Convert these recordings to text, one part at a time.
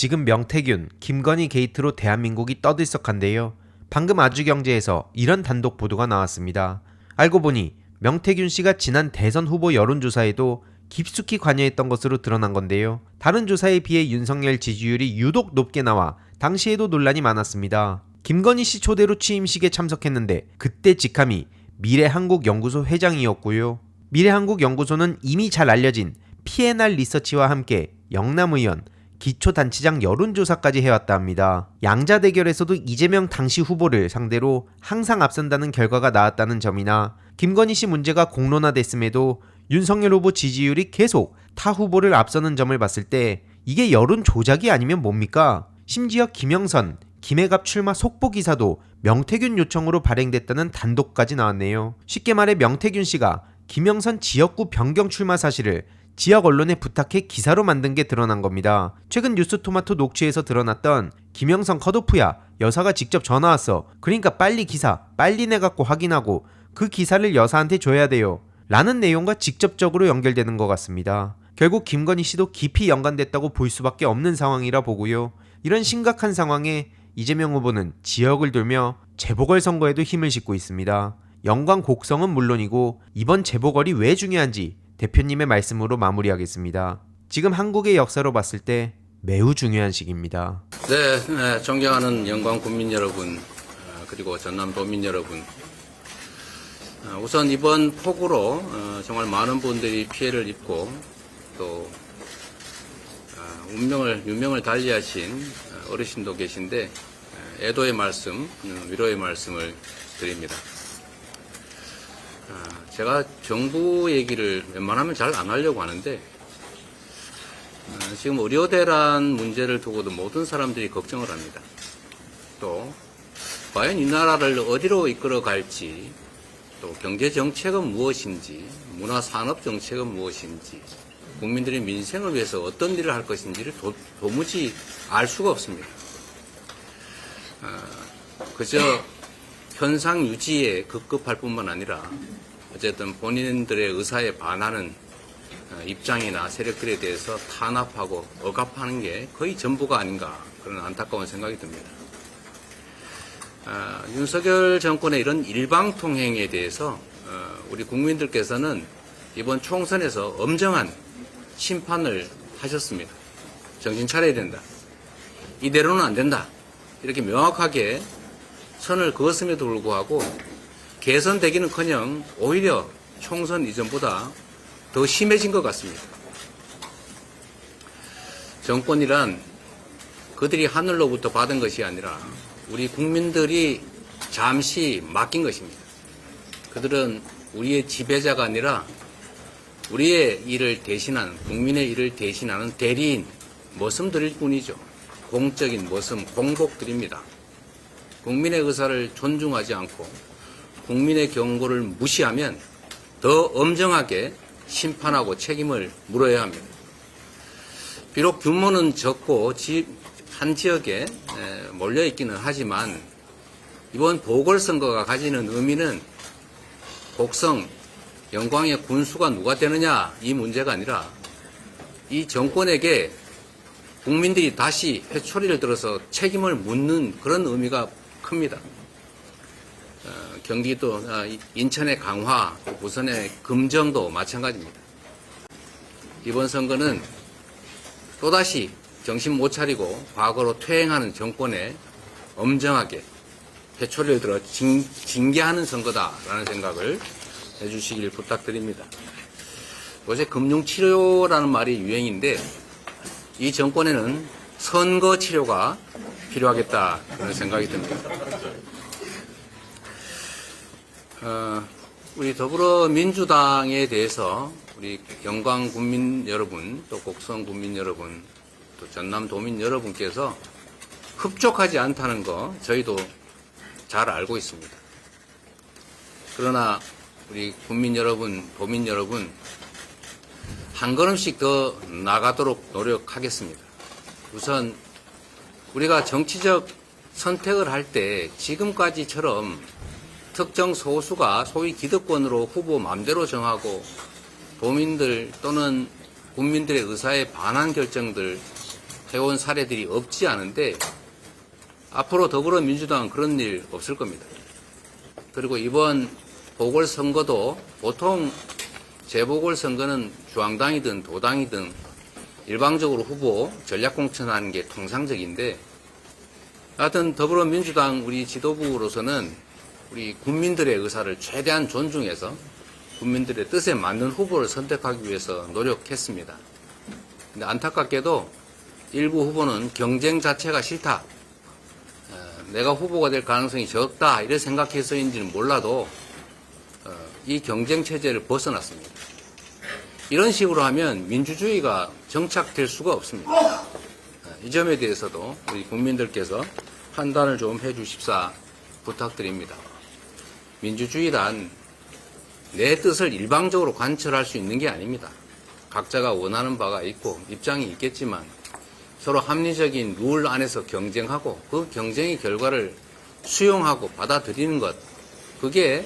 지금 명태균, 김건희 게이트로 대한민국이 떠들썩한데요. 방금 아주경제에서 이런 단독 보도가 나왔습니다. 알고 보니 명태균 씨가 지난 대선 후보 여론조사에도 깊숙이 관여했던 것으로 드러난 건데요. 다른 조사에 비해 윤석열 지지율이 유독 높게 나와 당시에도 논란이 많았습니다. 김건희 씨 초대로 취임식에 참석했는데 그때 직함이 미래한국연구소 회장이었고요. 미래한국연구소는 이미 잘 알려진 P&R 리서치와 함께 영남 의원, 기초단체장 여론조사까지 해왔다 합니다. 양자 대결에서도 이재명 당시 후보를 상대로 항상 앞선다는 결과가 나왔다는 점이나 김건희 씨 문제가 공론화됐음에도 윤석열 후보 지지율이 계속 타 후보를 앞서는 점을 봤을 때 이게 여론 조작이 아니면 뭡니까? 심지어 김영선, 김해갑 출마 속보 기사도 명태균 요청으로 발행됐다는 단독까지 나왔네요. 쉽게 말해 명태균 씨가 김영선 지역구 변경 출마 사실을 지역 언론에 부탁해 기사로 만든 게 드러난 겁니다. 최근 뉴스토마토 녹취에서 드러났던 김영선 컷오프야, 여사가 직접 전화 왔어. 그러니까 빨리 기사, 빨리 내갖고 확인하고 그 기사를 여사한테 줘야 돼요. 라는 내용과 직접적으로 연결되는 것 같습니다. 결국 김건희 씨도 깊이 연관됐다고 볼 수밖에 없는 상황이라 보고요. 이런 심각한 상황에 이재명 후보는 지역을 돌며 재보궐선거에도 힘을 싣고 있습니다. 영광 곡성은 물론이고 이번 재보궐이 왜 중요한지 대표님의 말씀으로 마무리하겠습니다. 지금 한국의 역사로 봤을 때 매우 중요한 시기입니다. 네, 존경하는 영광 국민 여러분, 그리고 전남 도민 여러분. 우선 이번 폭우로 정말 많은 분들이 피해를 입고 또 유명을 달리하신 어르신도 계신데 애도의 말씀, 위로의 말씀을 드립니다. 제가 정부 얘기를 웬만하면 잘 안 하려고 하는데 지금 의료대란 문제를 두고도 모든 사람들이 걱정을 합니다. 또 과연 이 나라를 어디로 이끌어 갈지, 또 경제정책은 무엇인지, 문화산업정책은 무엇인지, 국민들의 민생을 위해서 어떤 일을 할 것인지를 도무지 알 수가 없습니다. 그저 현상 유지에 급급할 뿐만 아니라 어쨌든 본인들의 의사에 반하는 입장이나 세력들에 대해서 탄압하고 억압하는 게 거의 전부가 아닌가, 그런 안타까운 생각이 듭니다. 윤석열 정권의 이런 일방통행에 대해서 우리 국민들께서는 이번 총선에서 엄정한 심판을 하셨습니다. 정신 차려야 된다. 이대로는 안 된다. 이렇게 명확하게 선을 그었음에도 불구하고 개선되기는커녕 오히려 총선 이전보다 더 심해진 것 같습니다. 정권이란 그들이 하늘로부터 받은 것이 아니라 우리 국민들이 잠시 맡긴 것입니다. 그들은 우리의 지배자가 아니라 우리의 일을 대신하는, 국민의 일을 대신하는 대리인, 머슴들일 뿐이죠. 공적인 머슴, 공복들입니다. 국민의 의사를 존중하지 않고 국민의 경고를 무시하면 더 엄정하게 심판하고 책임을 물어야 합니다. 비록 규모는 적고 한 지역에 몰려있기는 하지만 이번 보궐선거가 가지는 의미는 곡성, 영광의 군수가 누가 되느냐 이 문제가 아니라 이 정권에게 국민들이 다시 회초리를 들어서 책임을 묻는 그런 의미가 큽니다. 경기도, 인천의 강화, 부산의 금정도 마찬가지입니다. 이번 선거는 또다시 정신 못 차리고 과거로 퇴행하는 정권에 엄정하게 회초리를 들어 징계하는 선거다라는 생각을 해주시길 부탁드립니다. 요새 금융치료라는 말이 유행인데 이 정권에는 선거치료가 필요하겠다 그런 생각이 듭니다. 우리 더불어민주당에 대해서 우리 영광 국민 여러분, 또 곡성 국민 여러분, 또 전남 도민 여러분께서 흡족하지 않다는 거 저희도 잘 알고 있습니다. 그러나 우리 국민 여러분, 도민 여러분, 한 걸음씩 더 나가도록 노력하겠습니다. 우선 우리가 정치적 선택을 할 때 지금까지처럼 특정 소수가 소위 기득권으로 후보 마음대로 정하고 도민들 또는 국민들의 의사에 반한 결정들 해온 사례들이 없지 않은데 앞으로 더불어민주당은 그런 일 없을 겁니다. 그리고 이번 보궐선거도 보통 재보궐선거는 중앙당이든 도당이든 일방적으로 후보 전략공천하는 게 통상적인데 하여튼 더불어민주당 우리 지도부로서는 우리 국민들의 의사를 최대한 존중해서 국민들의 뜻에 맞는 후보를 선택하기 위해서 노력했습니다. 근데 안타깝게도 일부 후보는 경쟁 자체가 싫다. 내가 후보가 될 가능성이 적다. 이렇게 생각해서인지는 몰라도 이 경쟁 체제를 벗어났습니다. 이런 식으로 하면 민주주의가 정착될 수가 없습니다. 이 점에 대해서도 우리 국민들께서 판단을 좀 해주십사 부탁드립니다. 민주주의란 내 뜻을 일방적으로 관철할 수 있는 게 아닙니다. 각자가 원하는 바가 있고 입장이 있겠지만 서로 합리적인 룰 안에서 경쟁하고 그 경쟁의 결과를 수용하고 받아들이는 것, 그게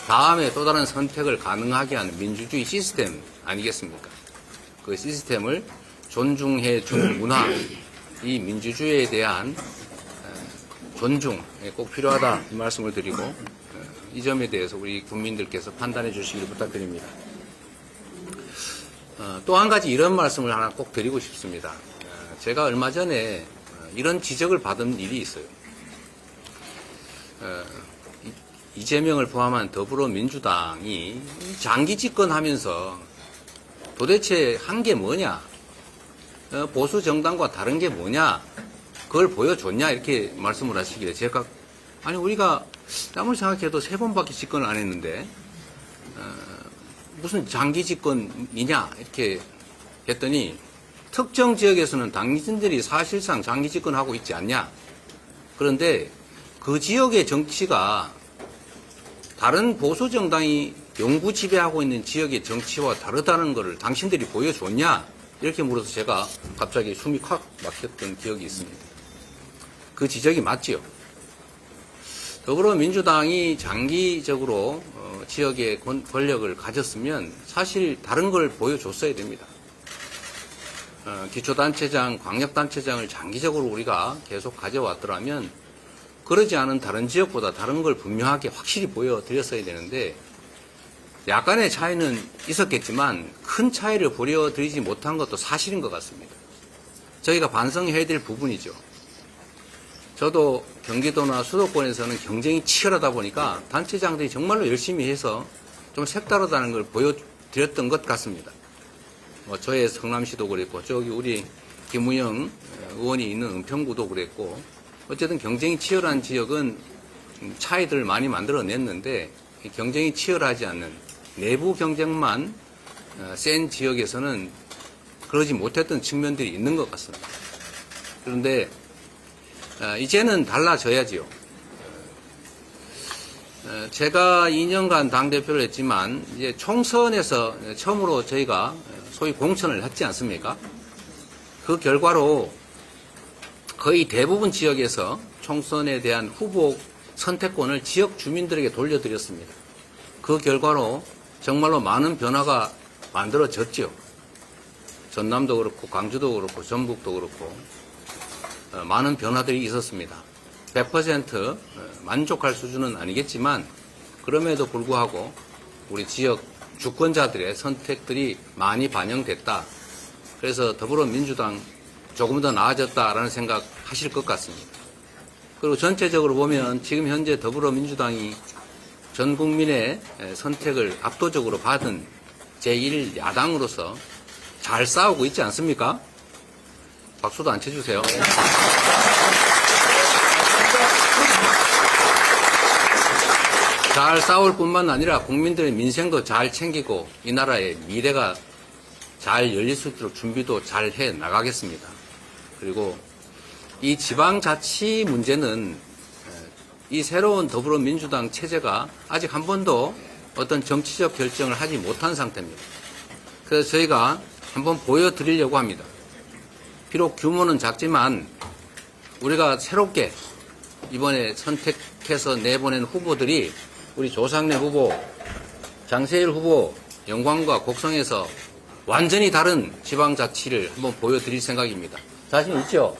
다음에 또 다른 선택을 가능하게 하는 민주주의 시스템 아니겠습니까? 그 시스템을 존중해 준 문화, 이 민주주의에 대한 존중이 꼭 필요하다 이 말씀을 드리고 이 점에 대해서 우리 국민들께서 판단해 주시기를 부탁드립니다. 또 한 가지 이런 말씀을 하나 꼭 드리고 싶습니다. 제가 얼마 전에 이런 지적을 받은 일이 있어요. 이재명을 포함한 더불어민주당이 장기 집권하면서 도대체 한 게 뭐냐, 보수 정당과 다른 게 뭐냐, 그걸 보여줬냐 이렇게 말씀을 하시길래 제가 아니 우리가 아무리 생각해도 3번밖에 집권을 안 했는데 무슨 장기 집권이냐 이렇게 했더니 특정 지역에서는 당신들이 사실상 장기 집권하고 있지 않냐. 그런데 그 지역의 정치가 다른 보수 정당이 영구 지배하고 있는 지역의 정치와 다르다는 것을 당신들이 보여줬냐? 이렇게 물어서 제가 갑자기 숨이 콱 막혔던 기억이 있습니다. 그 지적이 맞지요. 더불어민주당이 장기적으로 지역의 권력을 가졌으면 사실 다른 걸 보여줬어야 됩니다. 기초단체장, 광역단체장을 장기적으로 우리가 계속 가져왔더라면 그러지 않은 다른 지역보다 다른 걸 분명하게 확실히 보여드렸어야 되는데 약간의 차이는 있었겠지만 큰 차이를 보여드리지 못한 것도 사실인 것 같습니다. 저희가 반성해야 될 부분이죠. 저도 경기도나 수도권에서는 경쟁이 치열하다 보니까 단체장들이 정말로 열심히 해서 좀 색다르다는 걸 보여드렸던 것 같습니다. 저의 성남시도 그랬고 저기 우리 김우영 의원이 있는 은평구도 그랬고 어쨌든 경쟁이 치열한 지역은 차이들을 많이 만들어냈는데 경쟁이 치열하지 않는 내부 경쟁만 센 지역에서는 그러지 못했던 측면들이 있는 것 같습니다. 그런데 이제는 달라져야지요. 제가 2년간 당대표를 했지만 이제 총선에서 처음으로 저희가 소위 공천을 했지 않습니까? 그 결과로 거의 대부분 지역에서 총선에 대한 후보 선택권을 지역 주민들에게 돌려드렸습니다. 그 결과로 정말로 많은 변화가 만들어졌죠. 전남도 그렇고 광주도 그렇고 전북도 그렇고 많은 변화들이 있었습니다. 100% 만족할 수준은 아니겠지만 그럼에도 불구하고 우리 지역 주권자들의 선택들이 많이 반영됐다. 그래서 더불어민주당 조금 더 나아졌다라는 생각 하실 것 같습니다. 그리고 전체적으로 보면 지금 현재 더불어민주당이 전 국민의 선택을 압도적으로 받은 제1야당으로서 잘 싸우고 있지 않습니까? 박수도 안 쳐주세요. 잘 싸울 뿐만 아니라 국민들의 민생도 잘 챙기고 이 나라의 미래가 잘 열릴 수 있도록 준비도 잘 해 나가겠습니다. 그리고 이 지방자치 문제는 이 새로운 더불어민주당 체제가 아직 한 번도 어떤 정치적 결정을 하지 못한 상태입니다. 그래서 저희가 한번 보여드리려고 합니다. 비록 규모는 작지만 우리가 새롭게 이번에 선택해서 내보낸 후보들이 우리 조상래 후보, 장세일 후보, 영광과 곡성에서 완전히 다른 지방자치를 한번 보여드릴 생각입니다. 자신 있죠?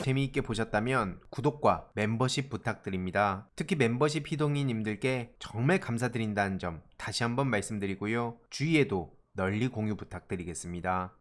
재미있게 보셨다면 구독과 멤버십 부탁드립니다. 특히 멤버십 희동이님들께 정말 감사드린다는 점 다시 한번 말씀드리고요. 주위에도 널리 공유 부탁드리겠습니다.